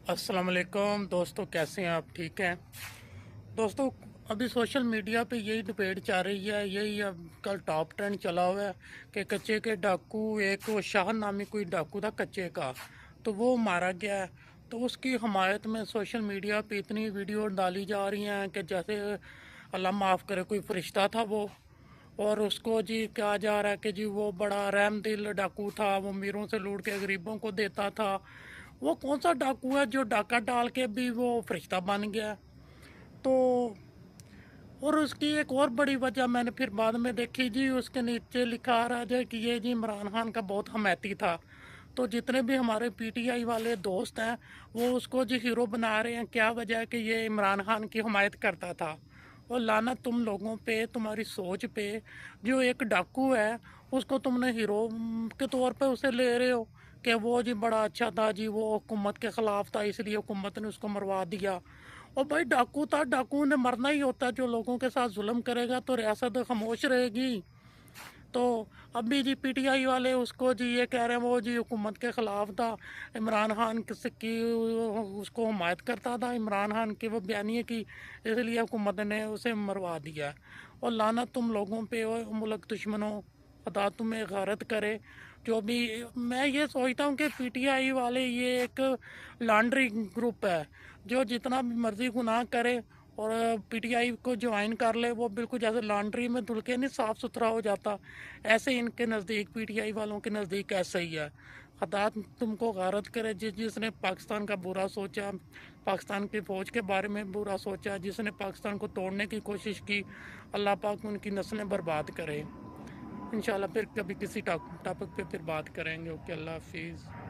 अस्सलाम वालेकुम दोस्तों, कैसे हैं आप? ठीक हैं दोस्तों। अभी सोशल मीडिया पे यही डिबेट चल रही है, यही अब कल टॉप ट्रेंड चला हुआ है कि कच्चे के डाकू, एक वो शाह नामी कोई डाकू था कच्चे का, तो वो मारा गया है। तो उसकी हमायत में सोशल मीडिया पे इतनी वीडियो डाली जा रही हैं कि जैसे अल्लाह माफ़ करे कोई फरिश्ता था वो, और उसको जी कहा जा रहा है कि जी वो बड़ा रहम दिल डाकू था, वो अमीरों से लूट के गरीबों को देता था। वो कौन सा डाकू है जो डाका डाल के भी वो फरिश्ता बन गया? तो और उसकी एक और बड़ी वजह मैंने फिर बाद में देखी जी, उसके नीचे लिखा आ रहा है कि ये जी इमरान खान का बहुत हमायती था। तो जितने भी हमारे पीटीआई वाले दोस्त हैं वो उसको जी हीरो बना रहे हैं। क्या वजह है कि ये इमरान खान की हमायत करता था? और लाना तुम लोगों पे, तुम्हारी सोच पे। जो एक डाकू है उसको तुमने हीरो के तौर पे उसे ले रहे हो कि वो जी बड़ा अच्छा था जी, वो हुकूमत के ख़िलाफ़ था इसलिए हुकूमत ने उसको मरवा दिया। और भाई डाकू था, डाकू ने मरना ही होता है। जो लोगों के साथ जुल्म करेगा तो रियासत खामोश रहेगी। तो अभी जी पीटीआई वाले उसको जी ये कह रहे हैं वो जी हुकूमत के ख़िलाफ़ था, इमरान खान की उसको हमायत करता था, इमरान खान की वो बयानिए की, इसलिए हुकूमत ने उसे मरवा दिया। और लाना तुम लोगों पे और मुल्क दुश्मनों, खुदा तुम्हें गारत करे। जो भी मैं ये सोचता हूँ कि पीटीआई वाले ये एक लॉन्ड्री ग्रुप है, जो जितना भी मर्ज़ी गुनाह करे और पीटीआई को ज्वाइन कर ले, वो बिल्कुल जैसे लॉन्ड्री में धुल के नहीं साफ़ सुथरा हो जाता, ऐसे इनके नज़दीक पीटीआई वालों के नज़दीक ऐसा ही है। खुदा तुमको गारत करे जिसने पाकिस्तान का बुरा सोचा, पाकिस्तान की फ़ौज के बारे में बुरा सोचा, जिसने पाकिस्तान को तोड़ने की कोशिश की, अल्लाह पाक उनकी नस्लें बर्बाद करे। इंशाल्लाह फिर कभी किसी टॉपिक पे फिर बात करेंगे। ओके, अल्लाह हाफिज़।